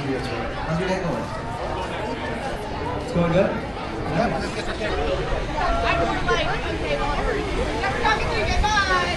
Studio Tour. How's your day going? It's going good? Yeah. Never talking to you again, bye!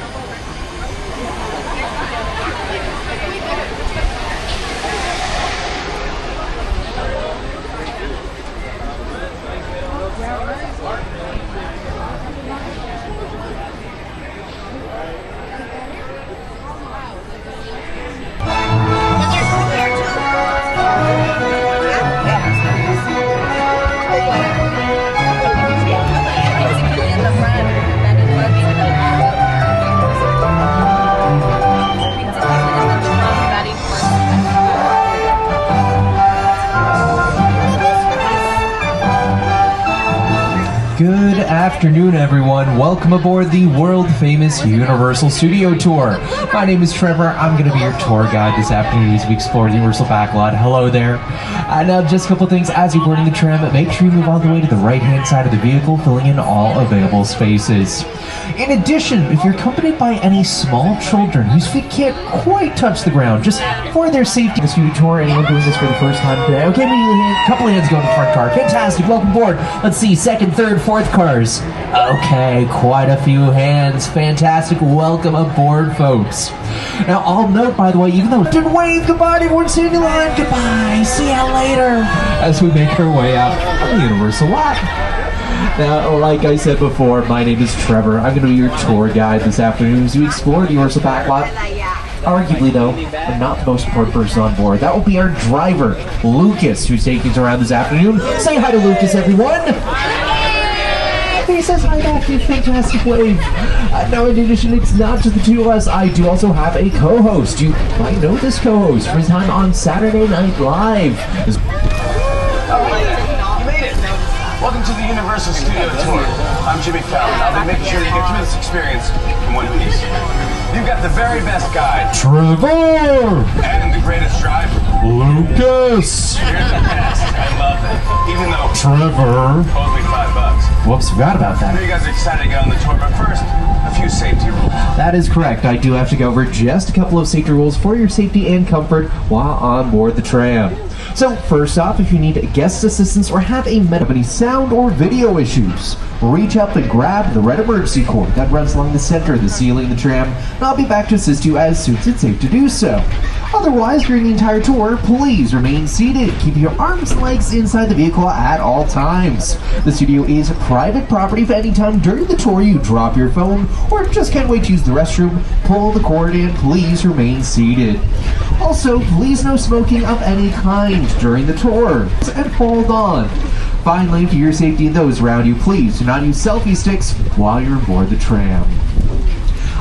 Good afternoon, everyone. Welcome aboard the world-famous Universal Studio Tour. My name is Trevor. I'm going to be your tour guide this afternoon as we explore the Universal backlot. Hello there. Now, just a couple things. As you're boarding the tram, make sure you move all the way to the right-hand side of the vehicle, filling in all available spaces. In addition, if you're accompanied by any small children whose feet can't quite touch the ground, just for their safety, the studio tour, anyone doing this for the first time today? Okay, a couple of hands go in the front car. Fantastic. Welcome aboard. Let's see, second, third, fourth cars. Okay, quite a few hands. Fantastic. Welcome aboard, folks. Now, I'll note, by the way, even though didn't wave goodbye to everyone standing in line, goodbye, see ya later, as we make our way out on the Universal lot. Now, like I said before, my name is Trevor. I'm going to be your tour guide this afternoon as we explore the Universal backlot. Arguably, though, I'm not the most important person on board. That will be our driver, Lucas, who's taking us around this afternoon. Say hi to Lucas, everyone! He says hi back to a fantastic wave. Now, in addition, it's not just the two of us. I do also have a co-host. You might know this co-host from his time on Saturday Night Live. Welcome to the Universal Studio Tour. I'm Jimmy Fallon. I'll be making sure you get through this experience in one piece. You've got the very best guide. Trevor! And the greatest driver. Lucas! You're the best. I love it. Even though Trevor! owes me $5. Whoops, forgot about I know that. you guys are excited to get on the tour, but first, a few safety rules. That is correct. I do have to go over just a couple of safety rules for your safety and comfort while on board the tram. So, first off, if you need guest assistance or have any sound or video issues, reach up and grab the red emergency cord that runs along the center of the ceiling of the tram, and I'll be back to assist you as soon as it's safe to do so. Otherwise, during the entire tour, please remain seated. Keep your arms and legs inside the vehicle at all times. The studio is private property. If any time during the tour you drop your phone or just can't wait to use the restroom, pull the cord in. Please remain seated. Also, please no smoking of any kind during the tour. And hold on. Finally, for your safety and those around you, please do not use selfie sticks while you're aboard the tram.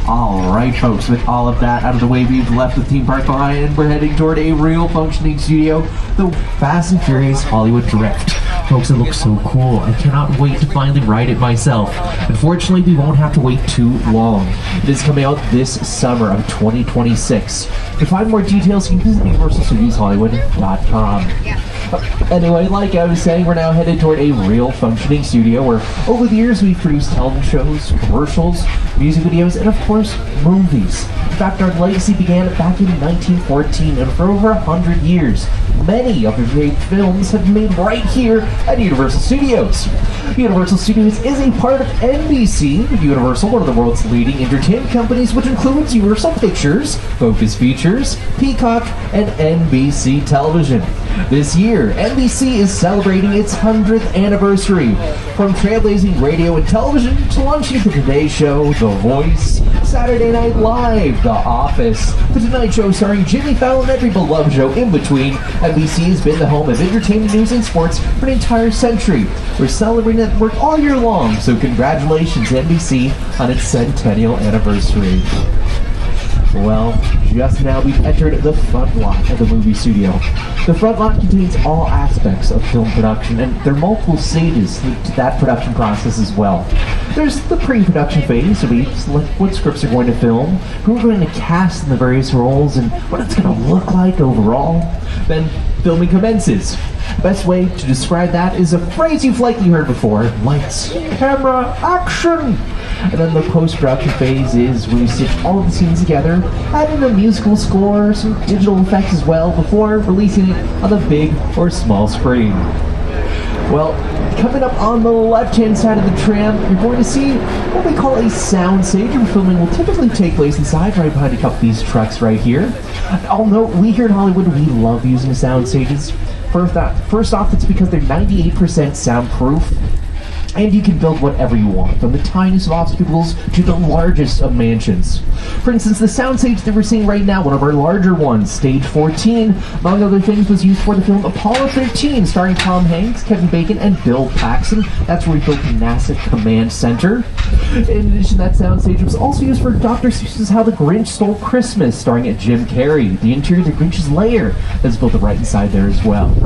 Alright, folks, with all of that out of the way, we've left the theme park behind and we're heading toward a real functioning studio, the Fast and Furious Hollywood Drift. Folks, it looks so cool. I cannot wait to finally ride it myself. Unfortunately, we won't have to wait too long. It is coming out this summer of 2026. To find more details, you can visit UniversalStudiosHollywood.com. Anyway, like I was saying, we're now headed toward a real functioning studio where over the years we've produced television shows, commercials, music videos, and of course, movies. In fact, our legacy began back in 1914, and for over 100 years, many of the great films have been made right here at Universal Studios. Universal Studios is a part of NBC, Universal, one of the world's leading entertainment companies, which includes Universal Pictures, Focus Features, Peacock, and NBC Television. This year, NBC is celebrating its 100th anniversary. From trailblazing radio and television to launching The Today Show, The Voice, Saturday Night Live, The Office, The Tonight Show starring Jimmy Fallon, and every beloved show in between, NBC has been the home of entertainment, news, and sports for an entire century. We're celebrating that work all year long, so congratulations NBC on its centennial anniversary. Well, just now we've entered the front lot of the movie studio. The front lot contains all aspects of film production, and there are multiple stages to that production process as well. There's the pre-production phase, so we select what scripts are going to film, who we're going to cast in the various roles, and what it's going to look like overall. Then filming commences. The best way to describe that is a phrase you've likely heard before: lights, camera, action! And then the post-production phase is when you stitch all of the scenes together, add in a musical score, some digital effects as well, before releasing it on the big or small screen. Well, coming up on the left-hand side of the tram, you're going to see what we call a sound stage, where filming will typically take place inside, right behind a couple of these trucks right here. I'll note, we here in Hollywood, we love using sound stages. First off, it's because they're 98% soundproof, and you can build whatever you want, from the tiniest of obstacles to the largest of mansions. For instance, the soundstage that we're seeing right now, one of our larger ones, Stage 14, among other things, was used for the film Apollo 13, starring Tom Hanks, Kevin Bacon, and Bill Paxton. That's where we built the NASA Command Center. In addition, that soundstage was also used for Dr. Seuss's How the Grinch Stole Christmas, starring Jim Carrey. The interior of the Grinch's lair is built right inside there as well.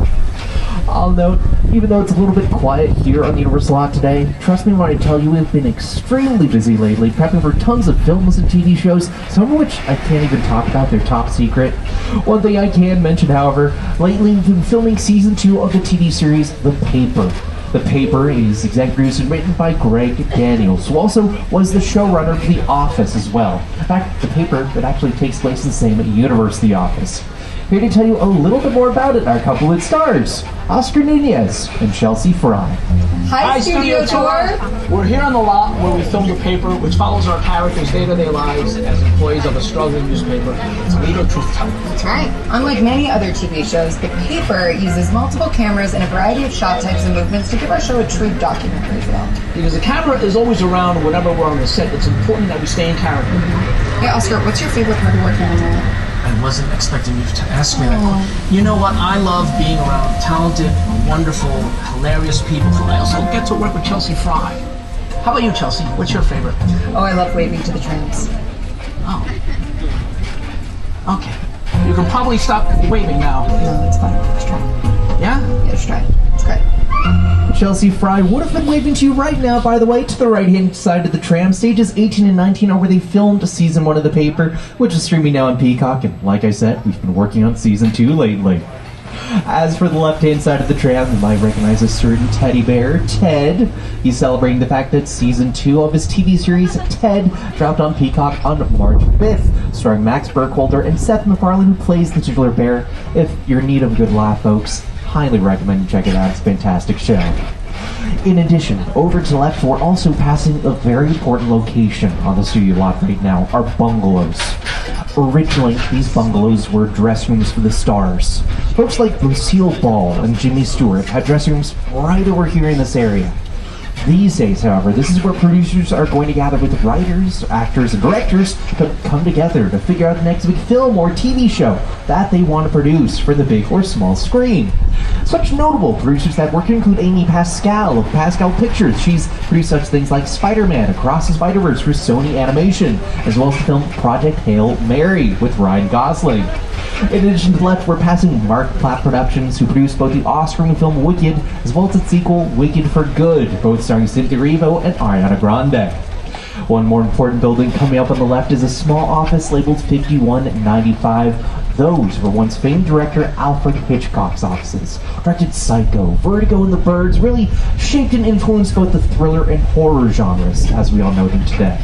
I'll note, even though it's a little bit quiet here on the Universal lot today, trust me when I tell you we've been extremely busy lately, prepping for tons of films and TV shows, some of which I can't even talk about, they're top secret. One thing I can mention, however, lately we've been filming Season 2 of the TV series The Paper. The Paper is executive produced and written by Greg Daniels, who also was the showrunner for The Office as well. In fact, The Paper, it actually takes place in the same universe, The Office. Here to tell you a little bit more about it are a couple of its stars, Oscar Nunez and Chelsea Fry. Hi, Studio Tour! We're here on the lot where we filmed The Paper, which follows our characters' day-to-day lives as employees of a struggling newspaper. It's legal truth-telling. That's right. Unlike many other TV shows, The Paper uses multiple cameras and a variety of shot types and movements to give our show a true documentary feel. Because the camera is always around whenever we're on the set, it's important that we stay in character. Hey, Oscar, what's your favorite part of working on that? I wasn't expecting you to ask me that. You know what? I love being around talented, wonderful, hilarious people. I also get to work with Chelsea Fry. How about you, Chelsea? What's your favorite? Oh, I love waving to the trams. Oh. Okay. You can probably stop waving now. No, that's fine. Let's try. Yeah? Yeah, let's try. It's great. Chelsea Fry would have been waving to you right now, by the way, to the right-hand side of the tram. Stages 18 and 19 are where they filmed Season 1 of The Paper, which is streaming now on Peacock, and like I said, we've been working on Season 2 lately. As for the left-hand side of the tram, you might recognize a certain teddy bear, Ted. He's celebrating the fact that Season 2 of his TV series, Ted, dropped on Peacock on March 5th, starring Max Burkholder and Seth MacFarlane, who plays the titular bear. If you're in need of a good laugh, folks, highly recommend you check it out. It's a fantastic show. In addition, over to the left, we're also passing a very important location on the studio lot right now, our bungalows. Originally, these bungalows were dressing rooms for the stars. Folks like Lucille Ball and Jimmy Stewart had dressing rooms right over here in this area. These days, however, this is where producers are going to gather with writers, actors, and directors to come together to figure out the next big film or TV show that they want to produce for the big or small screen. Such notable producers that work here include Amy Pascal of Pascal Pictures. She's produced such things like Spider-Man Across the Spider-Verse for Sony Animation, as well as the film Project Hail Mary with Ryan Gosling. In addition to the left, we're passing Mark Platt Productions, who produced both the Oscar-winning film Wicked, as well as its sequel, Wicked for Good, both starring Cynthia Erivo and Ariana Grande. One more important building coming up on the left is a small office labeled 5195. Those were once famed director Alfred Hitchcock's offices. Directed Psycho, Vertigo, and The Birds, really shaped and influenced both the thriller and horror genres, as we all know them today.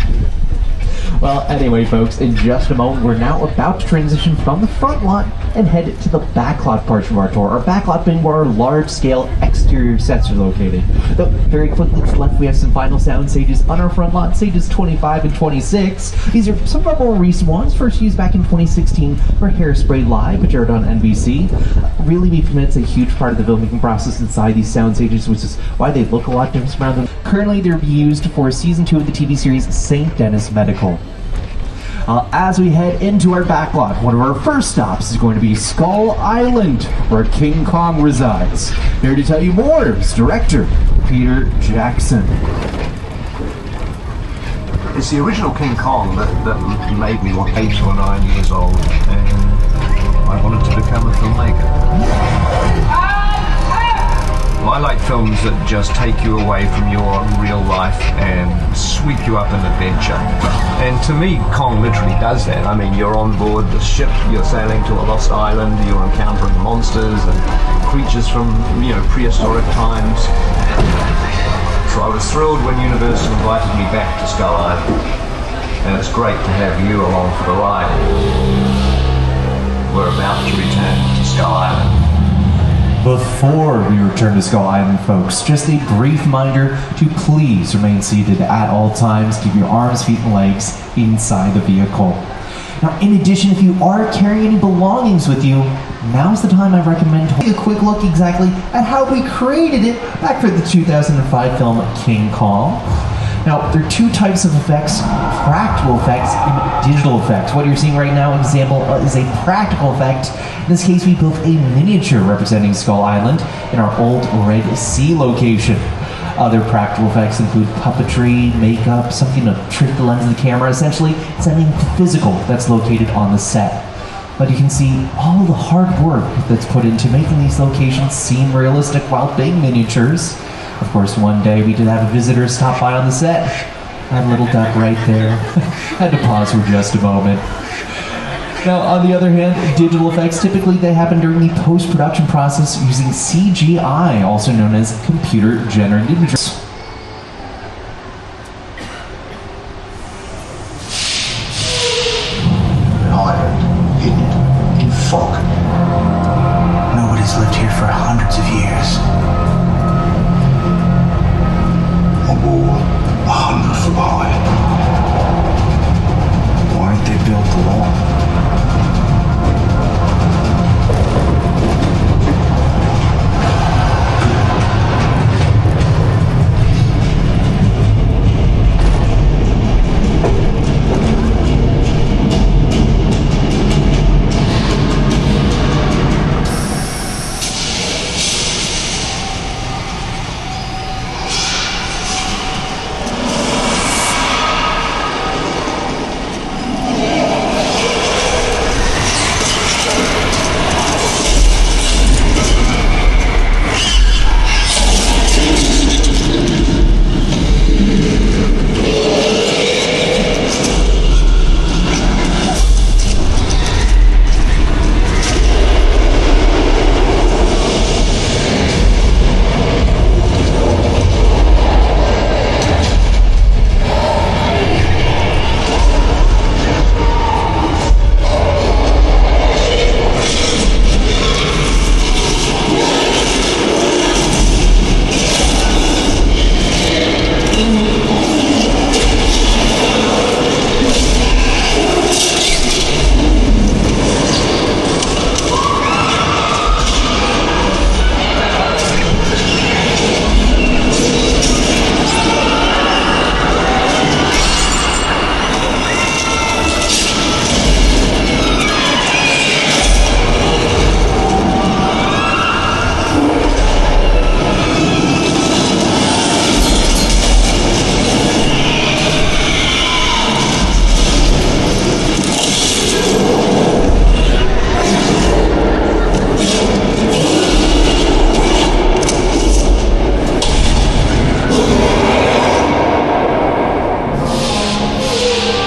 Well, anyway, folks, in just a moment, we're now about to transition from the front lot and head to the backlot portion of our tour. Our backlot being where our large-scale exterior sets are located. Though, very quickly to the left, we have some final sound stages on our front lot, stages 25 and 26. These are some of our more recent ones, first used back in 2016 for Hairspray Live, which aired on NBC. Really, we've committed a huge part of the filmmaking process inside these sound stages, which is why they look a lot different from them. Currently, they're used for Season 2 of the TV series St. Denis Medical. As we head into our backlot, one of our first stops is going to be Skull Island, where King Kong resides. Here to tell you more is director Peter Jackson. It's the original King Kong that made me 8 or 9 years old, and I wanted to become a filmmaker. I like films that just take you away from your real life and sweep you up in adventure. And to me, Kong literally does that. I mean, you're on board the ship, you're sailing to a lost island, you're encountering monsters and creatures from, prehistoric times. So I was thrilled when Universal invited me back to Skull Island. And it's great to have you along for the ride. We're about to return to Skull Island. Before we return to Skull Island, folks, just a brief reminder to please remain seated at all times. Keep your arms, feet, and legs inside the vehicle. Now, in addition, if you are carrying any belongings with you, now's the time I recommend to take a quick look exactly at how we created it back for the 2005 film King Kong. Now, there are two types of effects, practical effects and digital effects. What you're seeing right now, example, is a practical effect. In this case, we built a miniature representing Skull Island in our old Red Sea location. Other practical effects include puppetry, makeup, something to trick the lens of the camera. Essentially, it's something physical that's located on the set. But you can see all the hard work that's put into making these locations seem realistic while being miniatures. Of course, one day we did have a visitor stop by on the set. That little duck right there. Had to pause for just a moment. Now, on the other hand, digital effects, typically they happen during the post-production process using CGI, also known as computer-generated images. An island hidden in fog. Nobody's lived here for hundreds of years. A wall 100 foot high. Why ain't they built the wall?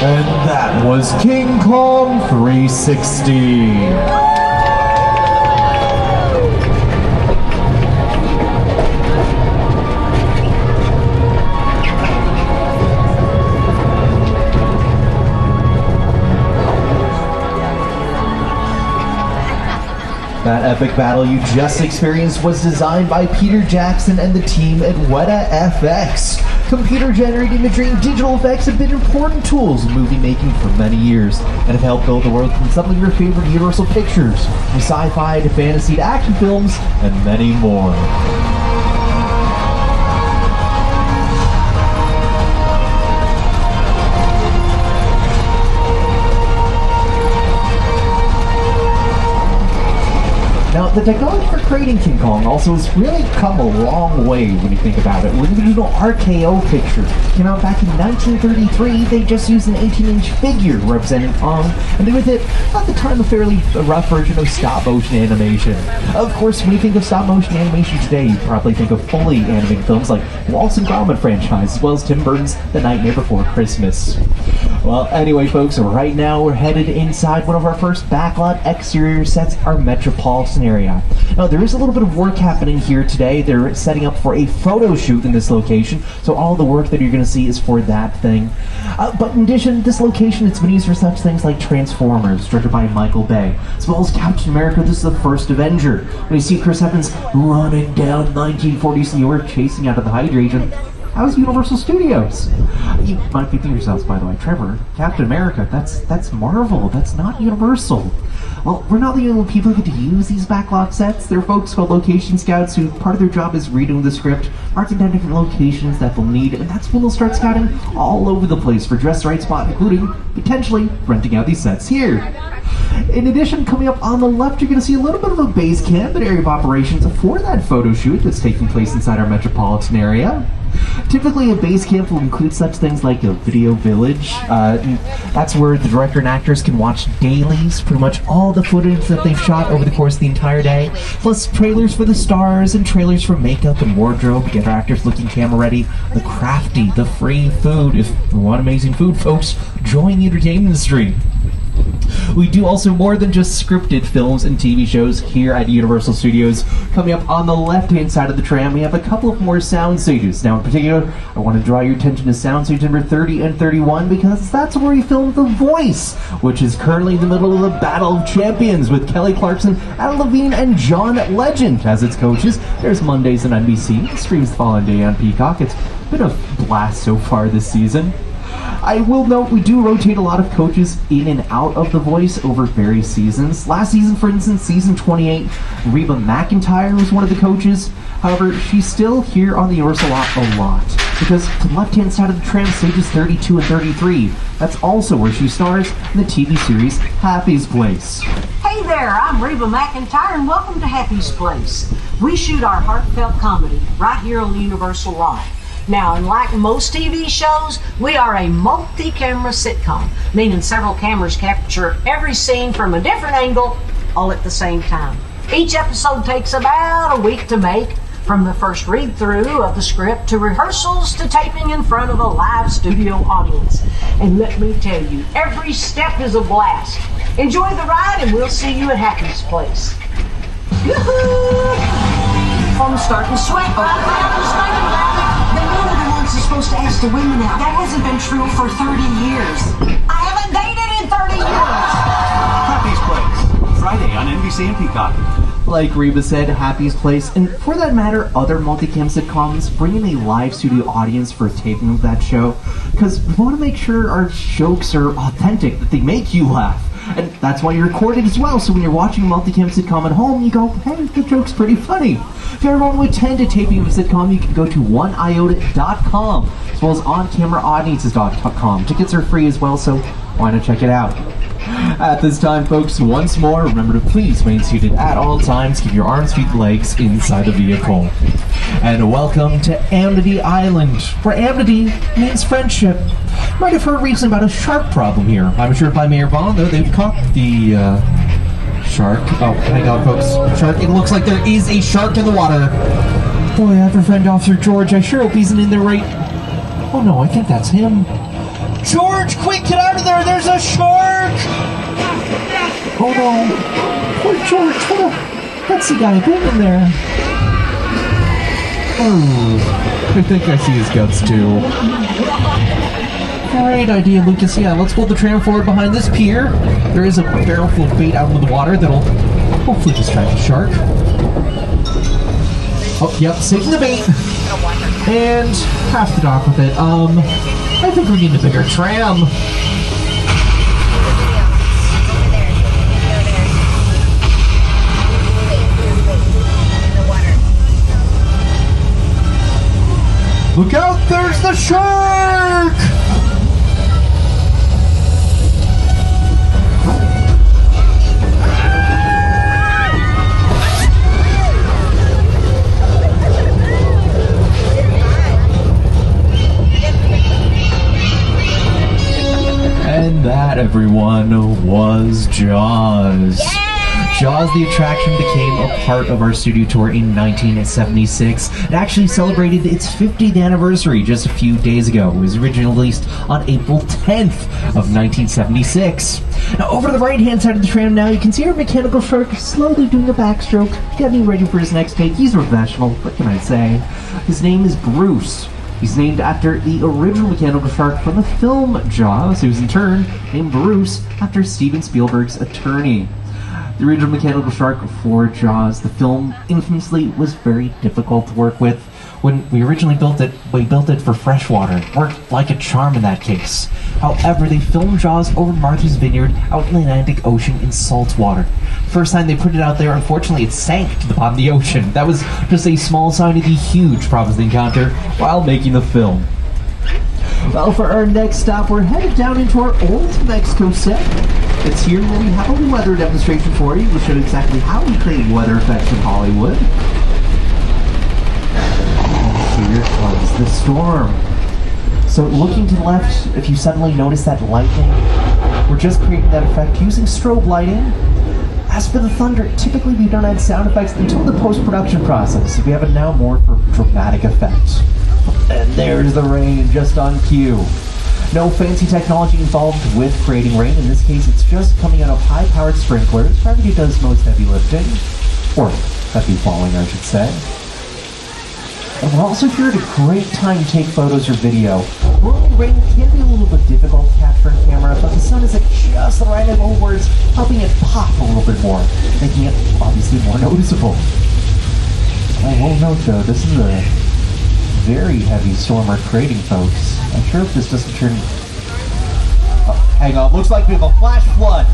And that was King Kong 360. That epic battle you just experienced was designed by Peter Jackson and the team at Weta FX. Computer-generated imagery and digital effects have been important tools in movie making for many years and have helped build the world from some of your favorite Universal pictures, from sci-fi to fantasy to action films, and many more. Now, the technology for creating King Kong also has really come a long way when you think about it. When the original RKO picture came out back in 1933, they just used an 18-inch figure representing Kong, and they did it at the time a fairly rough version of stop-motion animation. Of course, when you think of stop-motion animation today, you probably think of fully animated films like Wallace and Gromit franchise, as well as Tim Burton's The Nightmare Before Christmas. Well, anyway, folks, right now we're headed inside one of our first backlot exterior sets, our Metropolitan area. Now, there is a little bit of work happening here today. They're setting up for a photo shoot in this location, so all the work that you're going to see is for that thing. But in addition, this location has been used for such things like Transformers, directed by Michael Bay, as well as Captain America, this is the first Avenger. When you see Chris Evans running down 1940s New York, chasing out of the hydration, how's Universal Studios? You might be thinking to yourselves, by the way, Trevor, Captain America, that's Marvel, that's not Universal. Well, we're not the only people who get to use these backlot sets. There are folks called location scouts who part of their job is redoing the script, marking down different locations that they'll need, and that's when they'll start scouting all over the place for just the right spot, including potentially renting out these sets here. In addition, coming up on the left, you're going to see a little bit of a base camp, an area of operations for that photo shoot that's taking place inside our Metropolitan area. Typically, a base camp will include such things like a video village. That's where the director and actors can watch dailies, pretty much all the footage that they've shot over the course of the entire day, plus trailers for the stars and trailers for makeup and wardrobe, get our actors looking camera ready, the crafty, the free food. If you want amazing food, folks, join the entertainment industry. We do also more than just scripted films and TV shows here at Universal Studios. Coming up on the left-hand side of the tram, we have a couple of more sound stages. Now, in particular, I want to draw your attention to sound stage number 30 and 31 because that's where we filmed The Voice, which is currently in the middle of the Battle of Champions with Kelly Clarkson, Adam Levine, and John Legend as its coaches. There's Mondays on NBC, streams the following day on Peacock. It's been a blast so far this season. I will note we do rotate a lot of coaches in and out of The Voice over various seasons. Last season, for instance, season 28, Reba McEntire was one of the coaches. However, she's still here on the Universal lot a lot, because to the left-hand side of the tram, stages 32 and 33, that's also where she stars in the TV series Happy's Place. Hey there, I'm Reba McEntire, and welcome to Happy's Place. We shoot our heartfelt comedy right here on the Universal lot. Now, unlike most TV shows, we are a multi-camera sitcom, meaning several cameras capture every scene from a different angle, all at the same time. Each episode takes about a week to make, from the first read-through of the script to rehearsals to taping in front of a live studio audience. And let me tell you, every step is a blast. Enjoy the ride, and we'll see you at Happy's Place. Yoo-hoo! I'm starting to sweat. Is supposed to ask the women out. That hasn't been true for 30 years. I haven't dated in 30 years. Happy's Place, Friday on NBC and Peacock. Like Reba said, Happy's Place, and for that matter, other multicam sitcoms bring in a live studio audience for taping of that show, because we want to make sure our jokes are authentic, that they make you laugh. And that's why you record it as well, so when you're watching a multicam sitcom at home, you go, hey, the joke's pretty funny. If you ever want to attend a taping of a sitcom, you can go to oneiota.com, as well as oncameraaudiences.com. Tickets are free as well, so why not check it out? At this time, folks, once more, remember to please remain seated at all times. Keep your arms, feet, and legs inside the vehicle. And welcome to Amity Island, where amity means friendship. You might have heard recently about a shark problem here. I'm sure by Mayor Vaughn, though, they've caught the shark. Oh, hang on, folks. Shark. It looks like there is a shark in the water. Boy, I have a friend, Officer George. I sure hope he's in there right. Oh no, I think that's him. George, quick, get out of there! There's a shark! Oh no. Poor George, that's the guy been in there. Oh, I think I see his guts too. Great idea, Lucas. Yeah, let's pull the tram forward behind this pier. There is a barrel full of bait out into the water that'll hopefully distract the shark. Oh, yep, saving the bait. And half the dock with it. I think we need a bigger tram. Look out, there's the shark! And that, everyone, was Jaws. Jaws the attraction became a part of our studio tour in 1976. It actually celebrated its 50th anniversary just a few days ago. It was originally released on April 10th of 1976. Now, over to the right-hand side of the tram now, you can see our mechanical shark slowly doing a backstroke, getting ready for his next take. He's a professional, what can I say? His name is Bruce. He's named after the original mechanical shark from the film Jaws, who's in turn named Bruce after Steven Spielberg's attorney. The original mechanical shark for Jaws, the film, infamously was very difficult to work with. When we originally built it, we built it for freshwater. It worked like a charm in that case. However, they filmed Jaws over Martha's Vineyard out in the Atlantic Ocean in salt water. First time they put it out there, unfortunately, it sank to the bottom of the ocean. That was just a small sign of the huge problems they encountered while making the film. Well, for our next stop, we're headed down into our old Mexico set. It's here where we have a weather demonstration for you. We'll show you exactly how we create weather effects in Hollywood. And here comes the storm. So looking to the left, if you suddenly notice that lightning, we're just creating that effect using strobe lighting. As for the thunder, typically we don't add sound effects until the post-production process. We have it now more for dramatic effect. And there's the rain, just on cue. No fancy technology involved with creating rain. In this case, it's just coming out of high-powered sprinklers. Gravity does most heavy lifting. Or heavy falling, I should say. And we're also here at a great time to take photos or video. Normally, rain can be a little bit difficult to capture on camera, but the sun is at just the right angle where it's helping it pop a little bit more, making it obviously more noticeable. I will note, though, this is a very heavy storm we're creating, folks. I'm sure if this doesn't turn... Oh, hang on, looks like we have a flash flood.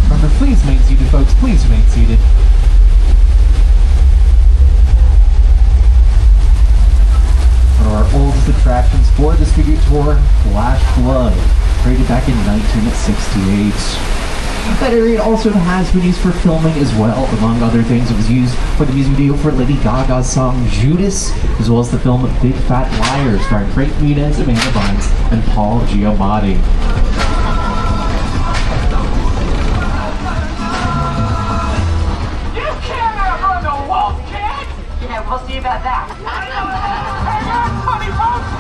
Remember, please remain seated, folks. Please remain seated. One of our oldest attractions for the studio tour, Flash Flood, created back in 1968. That area also has been used for filming as well. Among other things, it was used for the music video for Lady Gaga's song Judas, as well as the film Big Fat Liar, starring Frank Muniz, Amanda Bynes, and Paul Giamatti. You can't outrun the wolf, kid! Yeah, we'll see about that. Hang on, funny folks!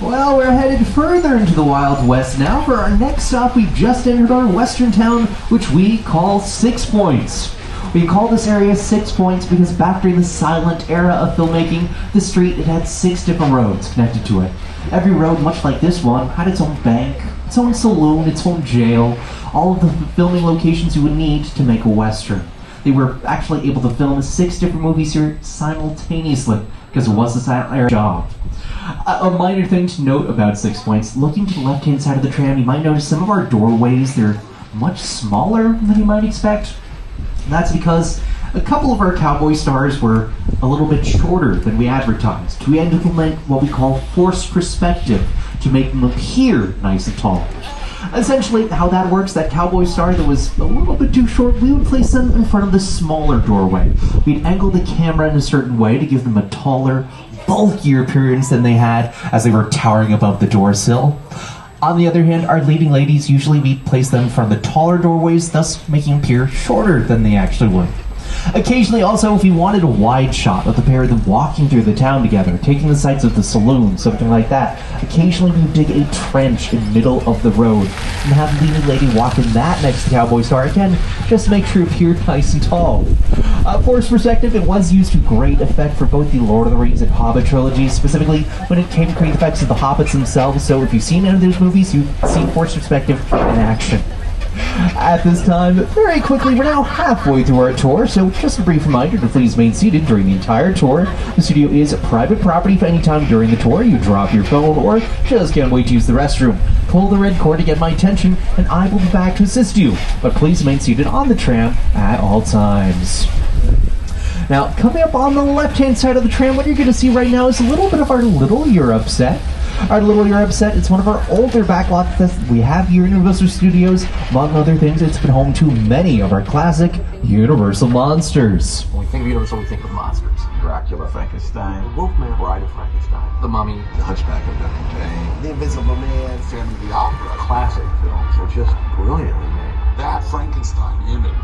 Well, we're headed further into the Wild West now. For our next stop, we've just entered our western town, which we call 6 Points. We call this area 6 Points because back during the silent era of filmmaking, the street, it had 6 different roads connected to it. Every road, much like this one, had its own bank, its own saloon, its own jail, all of the filming locations you would need to make a western. They were actually able to film 6 different movies here simultaneously because it was a silent era job. A minor thing to note about 6 Points, looking to the left-hand side of the tram, you might notice some of our doorways, they're much smaller than you might expect. And that's because a couple of our cowboy stars were a little bit shorter than we advertised. We had to implement what we call forced perspective to make them appear nice and tall. Essentially, how that works, that cowboy star that was a little bit too short, we would place them in front of the smaller doorway. We'd angle the camera in a certain way to give them a taller, bulkier appearance than they had as they were towering above the door sill. On the other hand, our leading ladies, usually we place them in front of the taller doorways, thus making them appear shorter than they actually would. Occasionally also, if you wanted a wide shot of the pair of them walking through the town together, taking the sights of the saloon, something like that, occasionally we would dig a trench in the middle of the road and have the leading lady walk in that next to Cowboy Star, again, just to make sure it appeared nice and tall. Forced perspective, it was used to great effect for both the Lord of the Rings and Hobbit trilogies, specifically when it came to create effects of the Hobbits themselves, so if you've seen any of those movies, you've seen forced perspective in action. At this time, very quickly, we're now halfway through our tour, so just a brief reminder to please remain seated during the entire tour. The studio is private property for any time during the tour. You drop your phone or just can't wait to use the restroom. Pull the red cord to get my attention, and I will be back to assist you. But please remain seated on the tram at all times. Now, coming up on the left-hand side of the tram, what you're going to see right now is a little bit of our Little Europe set. Our Little Europe set, it's one of our older backlots that we have here in Universal Studios. Among other things, it's been home to many of our classic Universal monsters. When we think of Universal, we think of monsters. Dracula, Frankenstein, Wolfman, Bride of Frankenstein, The Mummy, The Hunchback of Notre Dame, The Invisible Man, Phantom of the Opera. Classic films are just brilliantly made. That Frankenstein image.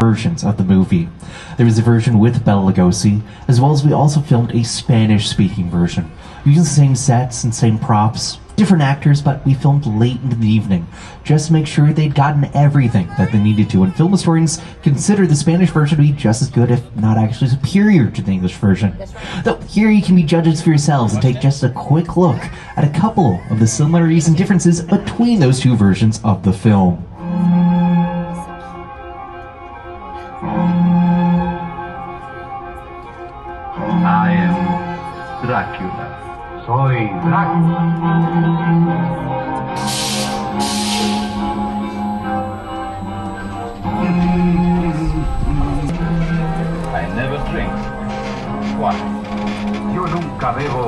Versions of the movie. There was a version with Bela Lugosi, as well as we also filmed a Spanish-speaking version, using the same sets and same props, different actors, but we filmed late into the evening, just to make sure they'd gotten everything that they needed to, and film historians consider the Spanish version to be just as good, if not actually superior to the English version. Though here you can be judges for yourselves and take just a quick look at a couple of the similarities and differences between those two versions of the film. I am Dracula. Soy Dracula. I never drink. Why? Yo nunca bebo.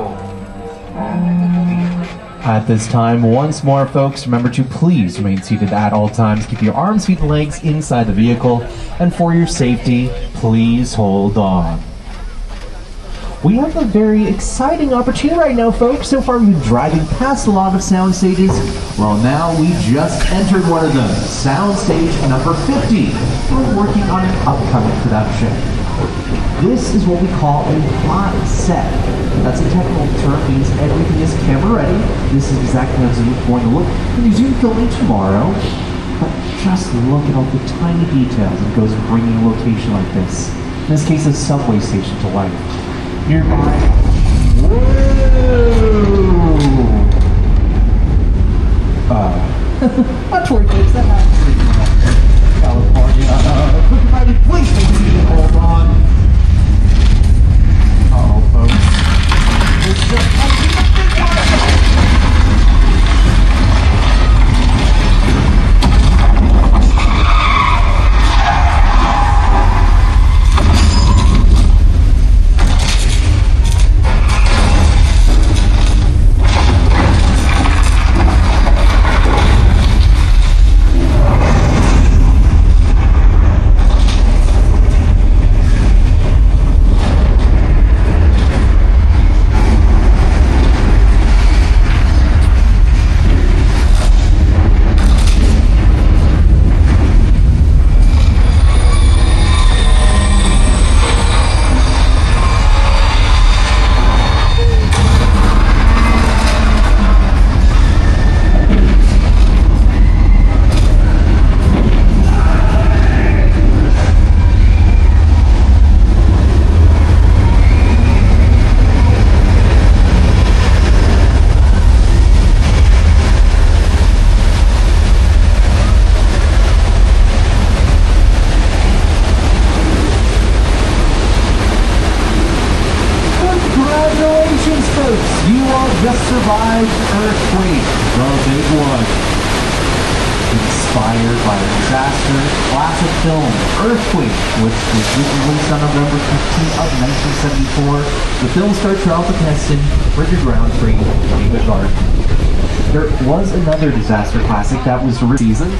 At this time, once more, folks, remember to please remain seated at all times. Keep your arms, feet, and legs inside the vehicle. And for your safety, please hold on. We have a very exciting opportunity right now, folks. So far, we've been driving past a lot of sound stages. Well, now we just entered one of them, sound stage number 50. We're working on an upcoming production. This is what we call a hot set. That's a technical term, means everything is camera ready. This is exactly how it's going to look when you zoom filming tomorrow. But just look at all the tiny details that goes in bringing a location like this. In this case, a subway station to life. Nearby. Whoa! Not Tory folks, that happens in California. Please hold on. Uh-oh, folks. It's just survived Earthquake, the big one. Inspired by a disaster classic film, Earthquake, which was released on November 15th of 1974. The film starred Charlton Heston, Richard Roundtree, and David Gardner. There was another disaster classic that was season.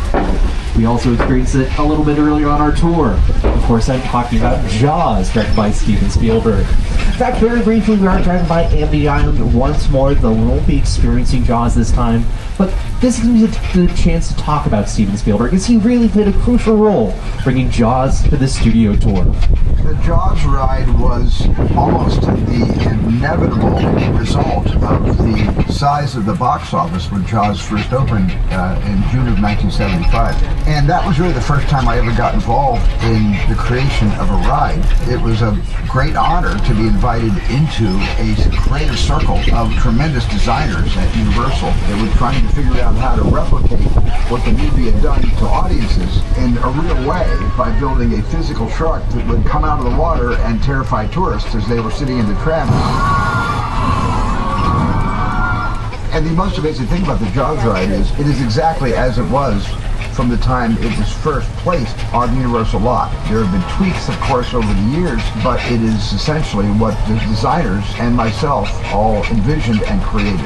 We also experienced it a little bit earlier on our tour. Of course, I'm talking about Jaws, directed by Steven Spielberg. In fact, very briefly, we are driving by Amity Island once more, though we won't be experiencing Jaws this time. But this gives me the chance to talk about Steven Spielberg, as he really played a crucial role bringing Jaws to the studio tour. The Jaws ride was almost the inevitable result of the size of the box office when Jaws first opened in June of 1975. And that was really the first time I ever got involved in the creation of a ride. It was a great honor to be invited into a creative circle of tremendous designers at Universal that were trying to figure out how to replicate what the movie had done to audiences in a real way by building a physical truck that would come out of the water and terrify tourists as they were sitting in the tram. And the most amazing thing about the Jaws ride is it is exactly as it was from the time it was first placed on the Universal lot. There have been tweaks, of course, over the years, but it is essentially what the designers and myself all envisioned and created.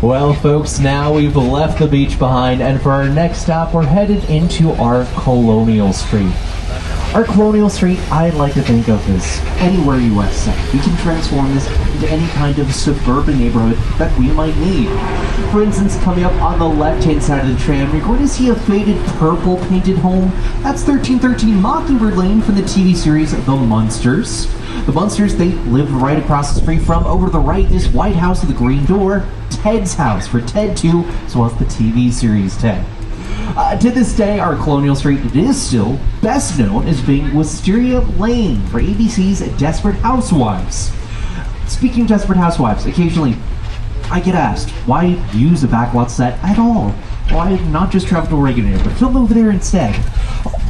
Well, folks, now we've left the beach behind, and for our next stop, we're headed into our Colonial Street. Our Colonial Street, I like to think of as anywhere U.S. set. We can transform this into any kind of suburban neighborhood that we might need. For instance, coming up on the left-hand side of the tram, you're going to see a faded purple painted home. That's 1313 Mockingbird Lane from the TV series The Munsters. The Munsters, they live right across the street from, over to the right, this White House with the green door, Ted's house for Ted 2, as well as the TV series Ted. To this day, our Colonial Street is still best known as being Wisteria Lane for ABC's Desperate Housewives. Speaking of Desperate Housewives, occasionally I get asked, why use a backlot set at all? Why not just travel to Oregon but film over there instead?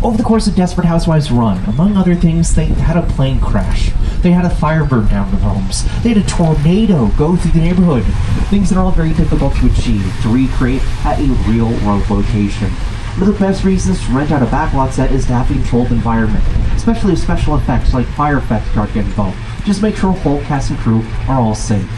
Over the course of Desperate Housewives' run, among other things, they had a plane crash. They had a fire burn down their homes. They had a tornado go through the neighborhood. Things that are all very difficult to achieve, to recreate at a real-world location. One of the best reasons to rent out a backlot set is to have a controlled environment, especially if special effects like fire effects start getting involved. Just make sure whole cast and crew are all safe.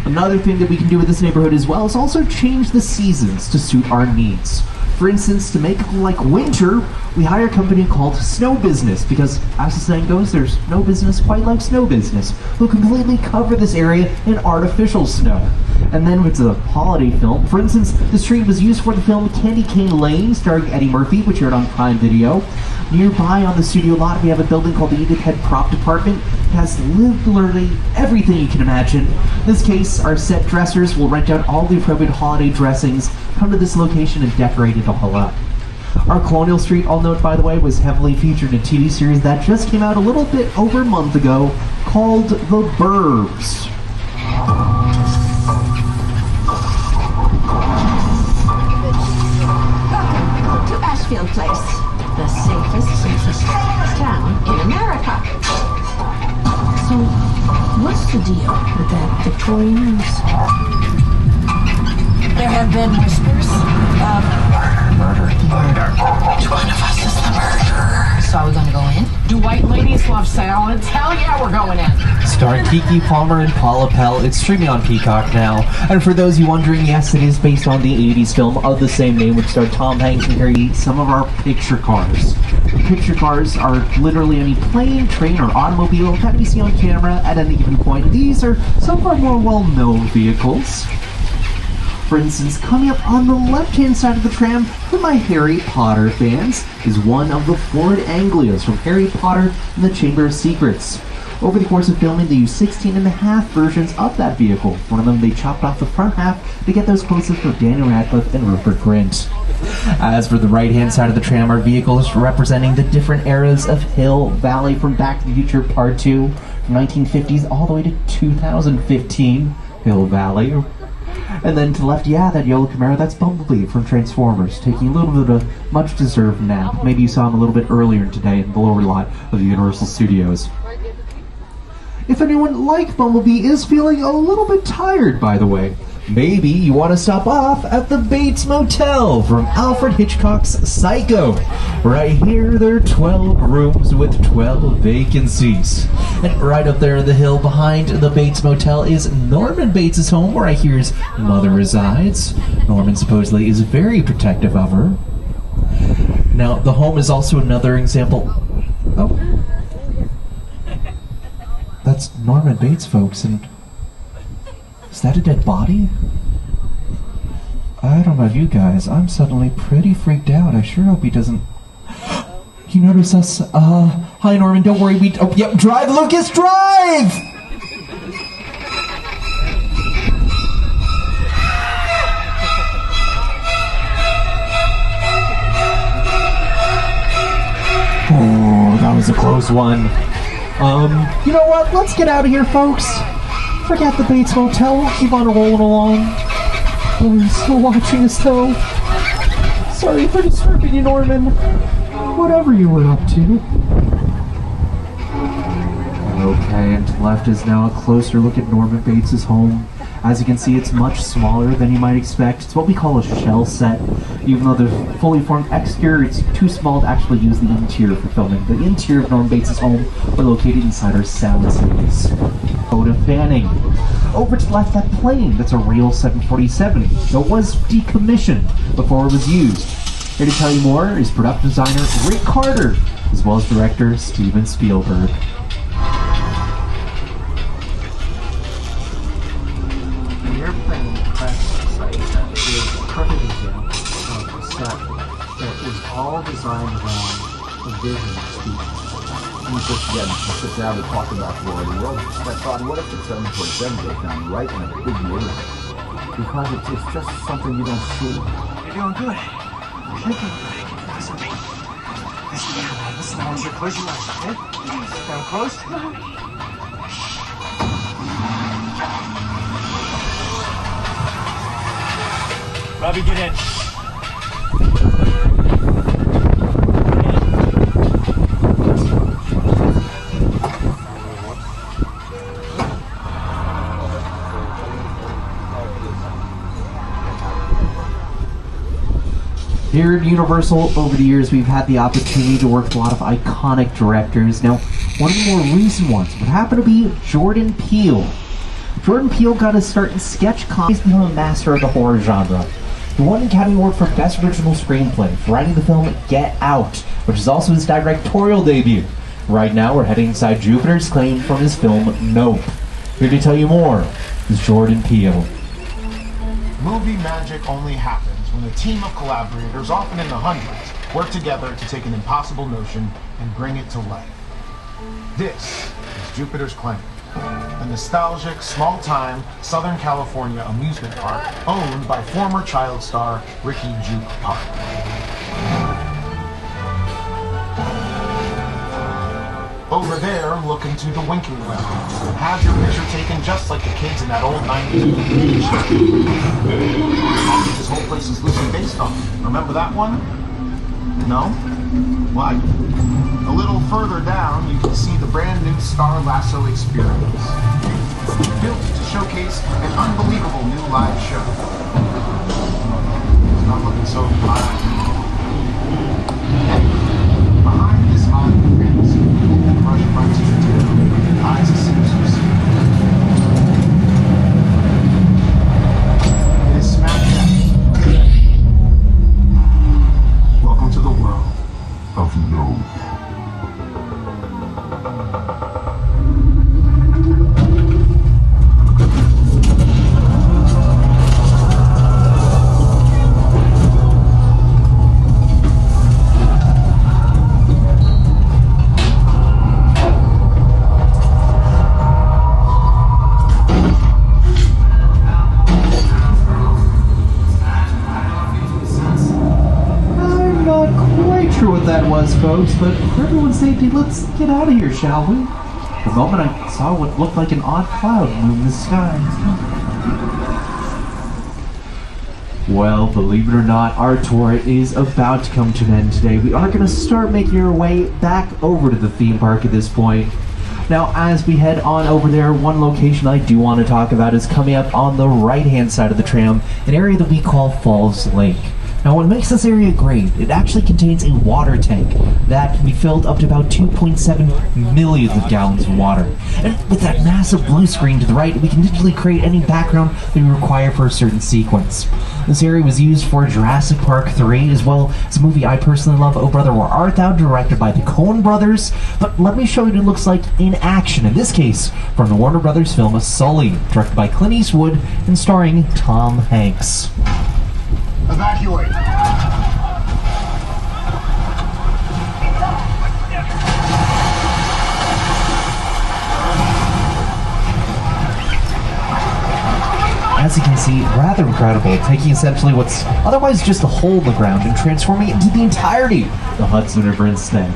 Another thing that we can do with this neighborhood as well is also change the seasons to suit our needs. For instance, to make it look like winter, we hire a company called Snow Business, because as the saying goes, there's no business quite like snow business, who completely cover this area in artificial snow. And then with the holiday film, for instance, the street was used for the film Candy Cane Lane, starring Eddie Murphy, which aired on Prime Video. Nearby on the studio lot, we have a building called the Edith Head Prop Department. It has literally everything you can imagine. In this case, our set dressers will rent out all the appropriate holiday dressings, come to this location and decorate it all up. Our Colonial Street, I'll note by the way, was heavily featured in a TV series that just came out a little bit over a month ago called The Burbs. Welcome to Ashfield Place, the safest town in America. So, what's the deal with that Victorian house? There have been whispers of murder. Which one of us is the murderer? So are we going to go in? Do white ladies love salads? Hell yeah, we're going in. Starring Keke Palmer and Paula Pell, it's streaming on Peacock now. And for those of you wondering, yes, it is based on the 80s film of the same name, which starred Tom Hanks and Harry, some of our picture cars. Picture cars are literally any plane, train, or automobile that we see on camera at any given point. These are some of our more well-known vehicles. For instance, coming up on the left-hand side of the tram for my Harry Potter fans is one of the Ford Anglias from Harry Potter and the Chamber of Secrets. Over the course of filming, they used 16.5 versions of that vehicle. One of them, they chopped off the front half to get those close-ups of Daniel Radcliffe and Rupert Grint. As for the right-hand side of the tram, are vehicles representing the different eras of Hill Valley from Back to the Future Part 2, from 1950s all the way to 2015, Hill Valley. And then to the left, yeah, that yellow Camaro, that's Bumblebee from Transformers, taking a little bit of a much-deserved nap. Maybe you saw him a little bit earlier today in the lower lot of the Universal Studios. If anyone like Bumblebee is feeling a little bit tired, by the way, maybe you want to stop off at the Bates Motel from Alfred Hitchcock's Psycho. Right here, there are 12 rooms with 12 vacancies. And right up there in the hill behind the Bates Motel is Norman Bates' home, where I hear his mother resides. Norman supposedly is very protective of her. Now, the home is also another example. Oh. That's Norman Bates, folks, and is that a dead body? I don't know about you guys, I'm suddenly pretty freaked out. I sure hope he doesn't... He noticed us. Hi Norman, don't worry, yep, drive, Lucas, drive! Oh, that was a close one. You know what? Let's get out of here, folks. Forget the Bates Motel. We'll keep on rolling along. Oh, you're still watching us, though. Sorry for disturbing you, Norman. Whatever you were up to. Okay, and to the left is now a closer look at Norman Bates' home. As you can see, it's much smaller than you might expect. It's what we call a shell set. Even though the fully formed exterior, it's too small to actually use the interior for filming. The interior of Norman Bates' home are located inside our sound series. Photo fanning. Over to the left, that plane, that's a real 747. So it was decommissioned before it was used. Here to tell you more is production designer Rick Carter, as well as director Steven Spielberg. The airplane crash site is a perfect example of a set that is all designed around the vision of Steven. We just again sit down and talk about Florida. Well, I thought, what if the 747 goes down right in a big neighborhood? Because it's just something you don't see. You're doing good. Listen, now as you're close your eyes, okay? Down close. Robbie, get in. Here at Universal, over the years, we've had the opportunity to work with a lot of iconic directors. Now, one of the more recent ones would happen to be Jordan Peele. Jordan Peele got his start in sketch comedy. He's become a master of the horror genre. He won an Academy Award for Best Original Screenplay for writing the film Get Out, which is also his directorial debut. Right now, we're heading inside Jupiter's claim from his film Nope. Here to tell you more is Jordan Peele. Movie magic only happens when a team of collaborators, often in the hundreds, work together to take an impossible notion and bring it to life. This is Jupiter's Claim, a nostalgic, small-time Southern California amusement park owned by former child star Ricky Juke Park. Over there, look into the winking well. Have your picture taken just like the kids in that old 90s movie show. This whole place is loosely based on. Remember that one? No? Why? A little further down, you can see the brand new Star Lasso experience. Built to showcase an unbelievable new live show. It's not looking so high. Behind this Hollywood fantasy, rush frontier tale, eyes of citizens. It is smack dab. Welcome to the world of no. What that was, folks, but for everyone's safety, let's get out of here, shall we? For a moment I saw what looked like an odd cloud move in the sky. Well, believe it or not, our tour is about to come to an end today. We are going to start making our way back over to the theme park at this point. Now, as we head on over there, one location I do want to talk about is coming up on the right-hand side of the tram, an area that we call Falls Lake. Now, what makes this area great, it actually contains a water tank that can be filled up to about 2.7 million of gallons of water. And with that massive blue screen to the right, we can digitally create any background that we require for a certain sequence. This area was used for Jurassic Park 3, as well as a movie I personally love, Oh Brother, Where Art Thou?, directed by the Coen brothers. But let me show you what it looks like in action, in this case, from the Warner Brothers film Sully, directed by Clint Eastwood and starring Tom Hanks. Evacuate. As you can see, rather incredible, taking essentially what's otherwise just a hole in the ground and transforming it into the entirety of the Hudson River instead.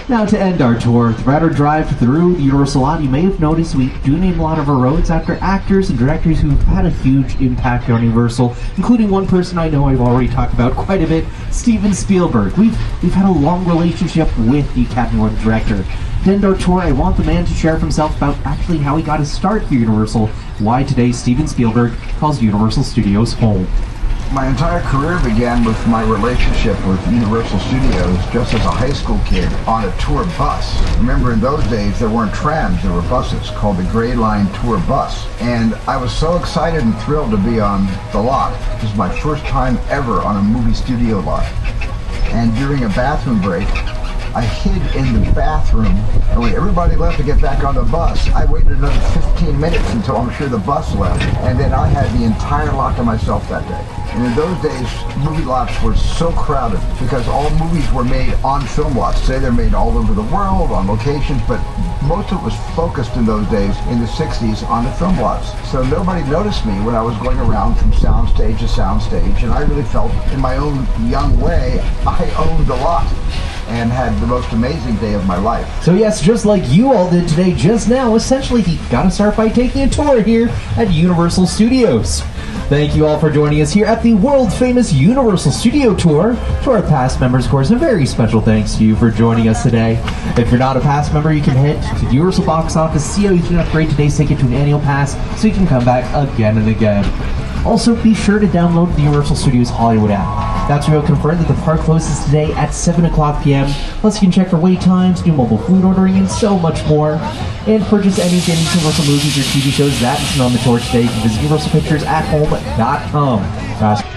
Now, to end our tour, throughout our drive through the Universal lot, you may have noticed we do name a lot of our roads after actors and directors who've had a huge impact on Universal, including one person I know I've already talked about quite a bit, Steven Spielberg. We've had a long relationship with the Academy Award director. To end our tour, I want the man to share for himself about actually how he got his start here at Universal, why today Steven Spielberg calls Universal Studios home. My entire career began with my relationship with Universal Studios just as a high school kid on a tour bus. Remember, in those days there weren't trams, there were buses called the Gray Line Tour Bus. And I was so excited and thrilled to be on the lot. This was my first time ever on a movie studio lot. And during a bathroom break, I hid in the bathroom, and when everybody left to get back on the bus, I waited another 15 minutes until I'm sure the bus left, and then I had the entire lot to myself that day. And in those days, movie lots were so crowded because all movies were made on film lots. Today they're made all over the world, on locations, but most of it was focused in those days, in the 60s, on the film lots. So nobody noticed me when I was going around from soundstage to soundstage, and I really felt, in my own young way, I owned the lot and had the most amazing day of my life. So yes, just like you all did today just now, essentially he got to start by taking a tour here at Universal Studios. Thank you all for joining us here at the world-famous Universal Studio Tour. To our past members, of course, a very special thanks to you for joining us today. If you're not a past member, you can head to the Universal box office, see how you can upgrade today's ticket to an annual pass so you can come back again and again. Also, be sure to download the Universal Studios Hollywood app. That's where you'll confirm that the park closes today at 7 o'clock p.m. Plus, you can check for wait times, do mobile food ordering, and so much more. And purchase any Universal movies or TV shows that isn't on the tour today. You can visit UniversalPicturesAtHome.com.